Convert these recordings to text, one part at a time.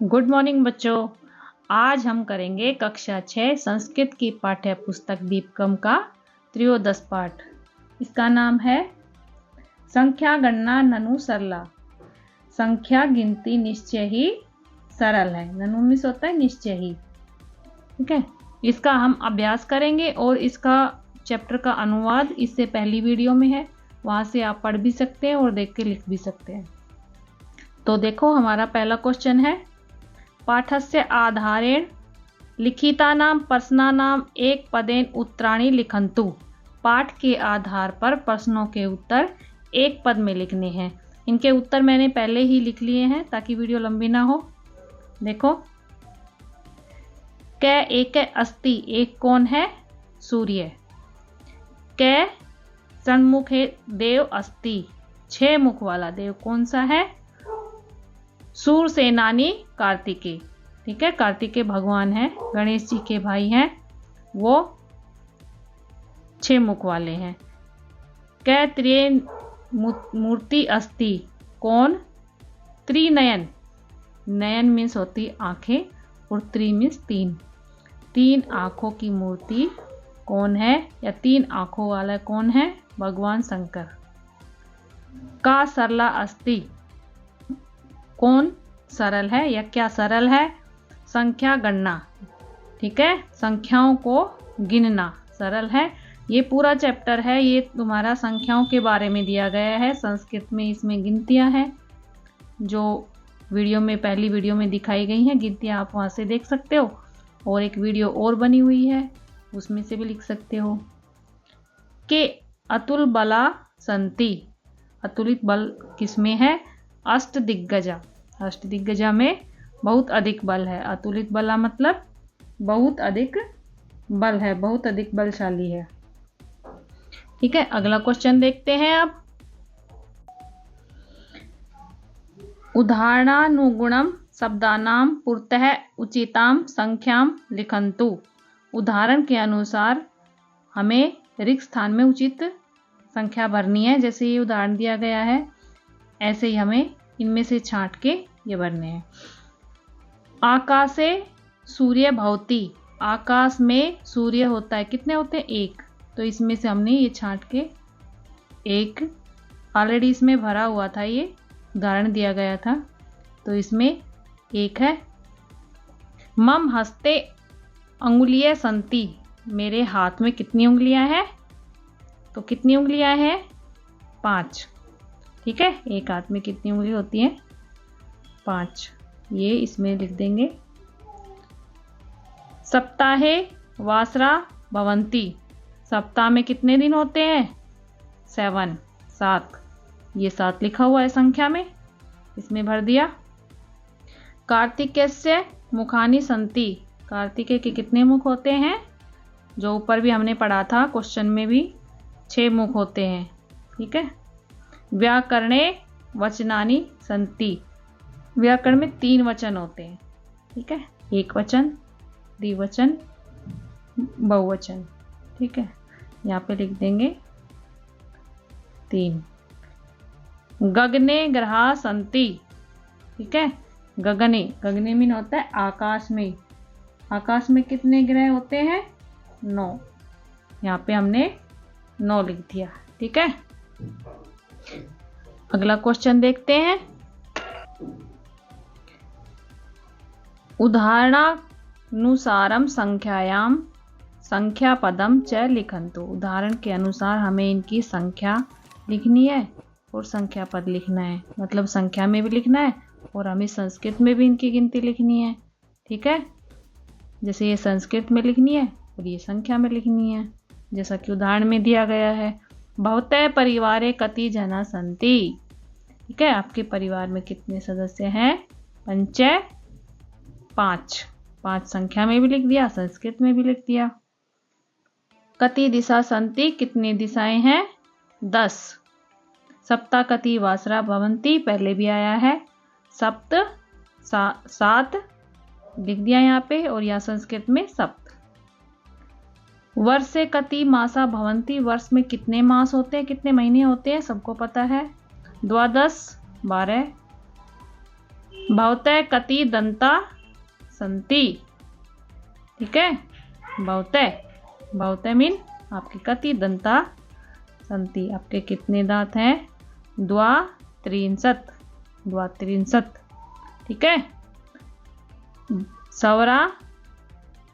Good morning बच्चों। आज हम करेंगे कक्षा 6 संस्कृत की पाठ्य पुस्तक दीपकम का त्रयोदश पाठ। इसका नाम है संख्या गणना ननु सरला। संख्या गिनती निश्चय ही सरल है। ननु मिस होता है निश्चय ही। ठीक है, इसका हम अभ्यास करेंगे और इसका चैप्टर का अनुवाद इससे पहली वीडियो में है, वहां से आप पढ़ भी सकते हैं और देख के लिख भी सकते हैं। तो देखो, हमारा पहला क्वेश्चन है, पाठस्य आधारेण लिखितानां प्रश्नानां एक पदेन उत्तराणि लिखन्तु। पाठ के आधार पर प्रश्नों के उत्तर एक पद में लिखने हैं। इनके उत्तर मैंने पहले ही लिख लिए हैं ताकि वीडियो लंबी ना हो। देखो, कै एक अस्ति, एक कौन है? सूर्य। कै षण्मुखे देव अस्ति, 6 मुख वाला देव कौन सा है? सूर सेनानी कार्तिकेय। ठीक है, कार्तिकेय भगवान है, गणेश जी के भाई हैं, वो 6 मुख वाले हैं। कै त्रिये मूर्ति अस्ति, कौन? त्रिनयन। नयन मीन्स होती आंखें और त्रि मीन्स 3 आंखों की मूर्ति कौन है, या 3 आंखों वाला कौन है? भगवान शंकर। का सरला अस्ति, कौन सरल है या क्या सरल है? संख्या गणना। ठीक है, संख्याओं को गिनना सरल है। ये पूरा चैप्टर है, ये तुम्हारा संख्याओं के बारे में दिया गया है। संस्कृत में इसमें गिनतियां हैं जो वीडियो में, पहली वीडियो में दिखाई गई हैं। गिनतियां आप वहां से देख सकते हो, और एक वीडियो और बनी हुई है, उसमें से भी लिख सकते हो। के अतुल बला संति, अतुलित बल किसमें है? अष्ट दिग्गजा। अष्ट दिग्गजा में बहुत अधिक बल है। अतुलित बला मतलब बहुत अधिक बल है, बहुत अधिक बलशाली है। ठीक है, अगला क्वेश्चन देखते हैं अब। उदाहरणानुगुणम शब्दानां पुरतः उचितां संख्यां लिखन्तु। उदाहरण के अनुसार हमें रिक्त स्थान में उचित संख्या भरनी है। जैसे ये उदाहरण दिया गया है, ऐसे ही हमें इनमें से छांट के ये भरने हैं। आकाशे सूर्य भवति, आकाश में सूर्य होता है, कितने होते हैं? 1। तो इसमें से हमने ये छांट के 1, ऑलरेडी इसमें भरा हुआ था, ये उदाहरण दिया गया था, तो इसमें 1 है। मम हस्ते अंगुलियां संति, मेरे हाथ में कितनी उंगलियां हैं? तो कितनी उंगलियां हैं? 5। ठीक है, एक हाथ में कितनी उंगली होती है? 5। ये इसमें लिख देंगे। सप्ताहे वासरा भवन्ति, सप्ताह में कितने दिन होते हैं? 7। ये 7 लिखा हुआ है संख्या में, इसमें भर दिया। कार्तिकेयस्य मुखानि संति, कार्तिकेय के कितने मुख होते हैं? जो ऊपर भी हमने पढ़ा था, क्वेश्चन में भी 6 मुख होते हैं। ठीक है। व्याकरणे वचनानि संति, व्याकरण में 3 वचन होते हैं। ठीक है, एक वचन, द्विवचन, बहुवचन। ठीक है, यहाँ पे लिख देंगे 3। गगने ग्रहा संति, ठीक है, गगने, गगने मीन होता है आकाश में। आकाश में कितने ग्रह होते हैं? 9। यहाँ पे हमने 9 लिख दिया। ठीक है, अगला क्वेश्चन देखते हैं। उदाहरणानुसारम संख्यायाम संख्या पदम च लिखन्तु, उदाहरण के अनुसार हमें इनकी संख्या लिखनी है और संख्या पद लिखना है। मतलब संख्या में भी लिखना है और हमें संस्कृत में भी इनकी गिनती लिखनी है। ठीक है, जैसे ये संस्कृत में लिखनी है और ये संख्या में लिखनी है, जैसा कि उदाहरण में दिया गया है। भवते परिवारे कति जना संति, ठीक है, आपके परिवार में कितने सदस्य हैं? 5। 5 संख्या में भी लिख दिया, संस्कृत में भी लिख दिया। कति दिशा संति, कितनी दिशाएं हैं? 10। सप्ता कति वासरा भवन्ति, पहले भी आया है। 7 लिख दिया यहाँ पे, और यहाँ संस्कृत में 7। वर्षे कति मासा भवन्ति, वर्ष में कितने मास होते हैं, कितने महीने होते हैं? सबको पता है। 12। भवतः कति दंता सन्ति। ठीक है, भवतः मीन आपके कति दंता सन्ति, आपके कितने दांत हैं? द्वात्रिंशत्। ठीक है। स्वरा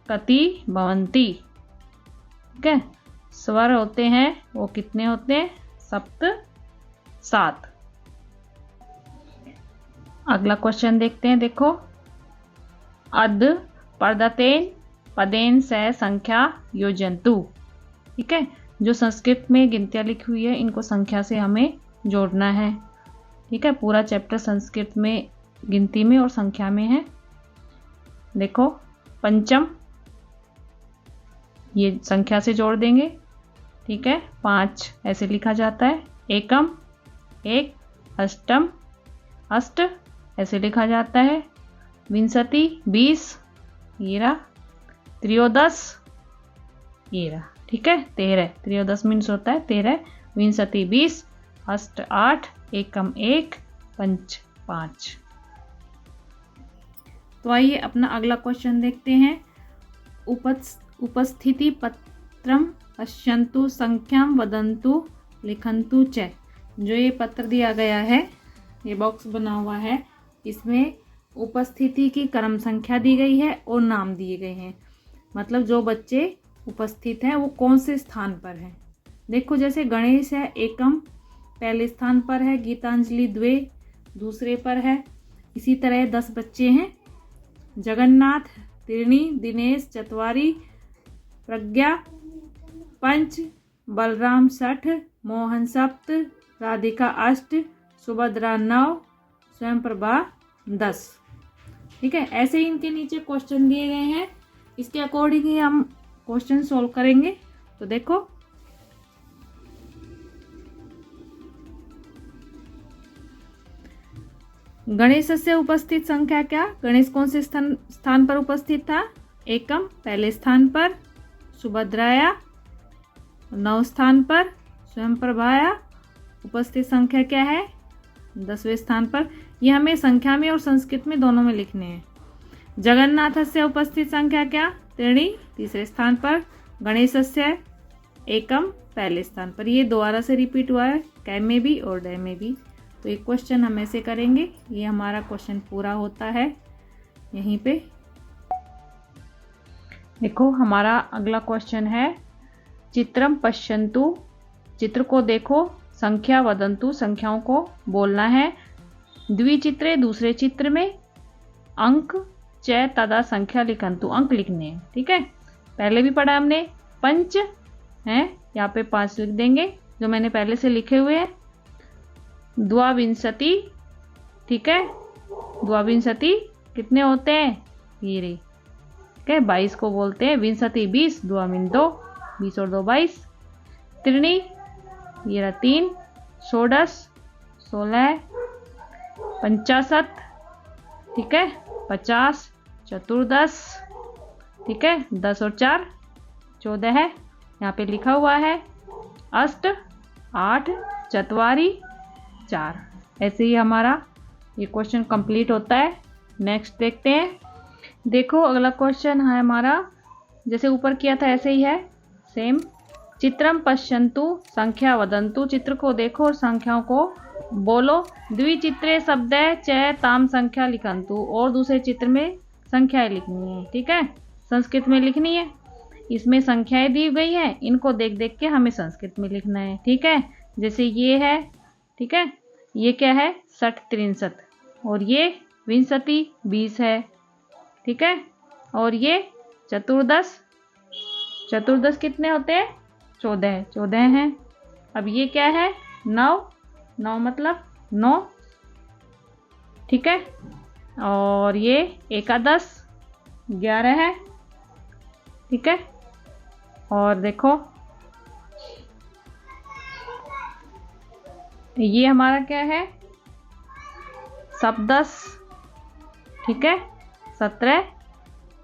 कति भवन्ति। ठीक है, स्वर होते हैं वो कितने होते हैं? सप्त 7। अगला क्वेश्चन देखते हैं। देखो, अद पर्दतेन पदेन से संख्या योजन्तु। ठीक है, जो संस्कृत में गिनतियाँ लिखी हुई है इनको संख्या से हमें जोड़ना है। ठीक है, पूरा चैप्टर संस्कृत में गिनती में और संख्या में है। देखो, पंचम ये संख्या से जोड़ देंगे। ठीक है, 5 ऐसे लिखा जाता है। एकम 1, अष्टम अष्ट ऐसे लिखा जाता है। विंशति 20 ये रहा। त्रयोदश ये रहा। ठीक है, 13 त्रयोदश मीन्स होता है 13। विंशति 20, अष्ट 8, एकम 1, पंच 5। तो आइए अपना अगला क्वेश्चन देखते हैं। उपस्थिति पत्रम पश्यन्तु संख्याम वदन्तु लिखन्तु च। जो ये पत्र दिया गया है, ये बॉक्स बना हुआ है, इसमें उपस्थिति की क्रम संख्या दी गई है और नाम दिए गए हैं। मतलब जो बच्चे उपस्थित हैं वो कौन से स्थान पर हैं। देखो, जैसे गणेश है एकम पहले स्थान पर है, गीतांजलि 2 दूसरे पर है। इसी तरह 10 बच्चे हैं। जगन्नाथ 3, दिनेश 4, प्रज्ञा 5, बलराम 6, मोहन 7, राधिका 8, सुभद्रा 9, स्वयंप्रभा 10। ठीक है, ऐसे ही इनके नीचे क्वेश्चन दिए गए हैं, इसके अकॉर्डिंग ही हम क्वेश्चन सॉल्व करेंगे। तो देखो, गणेश से उपस्थित संख्या क्या? गणेश कौन से स्थान पर उपस्थित था? एकम पहले स्थान पर, सुभद्राया 9 स्थान पर, स्वयंप्रभाया उपस्थित संख्या क्या है? 10वें स्थान पर। ये हमें संख्या में और संस्कृत में दोनों में लिखने हैं। जगन्नाथ से उपस्थित संख्या क्या? 3 तीसरे स्थान पर। गणेश से एकम पहले स्थान पर। ये दोबारा से रिपीट हुआ है, कै में भी और डे में भी। तो एक क्वेश्चन हम ऐसे करेंगे। ये हमारा क्वेश्चन पूरा होता है यहीं पे। देखो, हमारा अगला क्वेश्चन है चित्रम पश्यन्तु। चित्र को देखो, संख्या वदन्तु संख्याओं को बोलना है। द्विचित्रे दूसरे चित्र में, अंक च तदा संख्या लिखन्तु अंक लिखने हैं। ठीक है, पहले भी पढ़ा हमने। पंच है, यहाँ पे 5 लिख देंगे जो मैंने पहले से लिखे हुए हैं। द्वाविंशति, ठीक है, द्वाविंशति कितने होते हैं? ये रे। ठीक है, 22 को बोलते हैं। विंशति 20, द्वामिन 2, 20 और 2 22। त्रिणी ये रहा 3, षोडश 16, 50। ठीक है, 50, चतुर्दश। ठीक है, 10 और 4 14 है, यहाँ पे लिखा हुआ है। अष्ट 8, चत्वारी 4। ऐसे ही हमारा ये क्वेश्चन कंप्लीट होता है। नेक्स्ट देखते हैं। देखो, अगला क्वेश्चन है हमारा, जैसे ऊपर किया था ऐसे ही है, सेम। चित्रम पश्यन्तु संख्या वदन्तु। चित्र को देखो और संख्याओं को बोलो। द्विचित्रे शब्द च ताम संख्या लिखन्तु। और दूसरे चित्र में संख्याएं लिखनी है। ठीक है, संस्कृत में लिखनी है। इसमें संख्याएं दी गई हैं, इनको देख देख के हमें संस्कृत में लिखना है। ठीक है, जैसे ये है। ठीक है, ये क्या है? 60 63। और ये विंशति 20 है। ठीक है, और ये चतुर्दश कितने होते हैं? 14 हैं। अब ये क्या है? 9 मतलब 9। ठीक है, और ये एकादश 11 है। ठीक है, और देखो ये हमारा क्या है? सप्तदश। ठीक है, 17।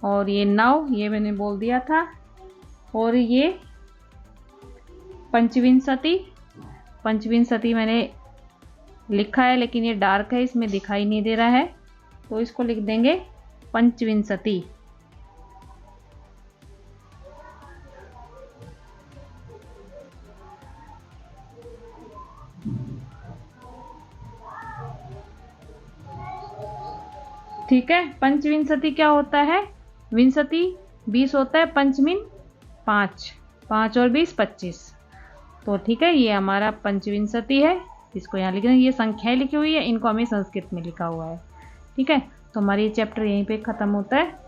और ये 9, ये मैंने बोल दिया था। और ये पंचविंशति मैंने लिखा है, लेकिन ये डार्क है, इसमें दिखाई नहीं दे रहा है। तो इसको लिख देंगे पंचविंशति। ठीक है, पंचविंशति क्या होता है? विंशति 20 होता है, पंचमीन 5, 5 और 20 25। तो ठीक है, ये हमारा पंचविंशति है। इसको यहाँ लिखना, ये संख्याएं लिखी हुई है, इनको हमें संस्कृत में लिखा हुआ है। ठीक है, तो हमारी ये चैप्टर यहीं पे ख़त्म होता है।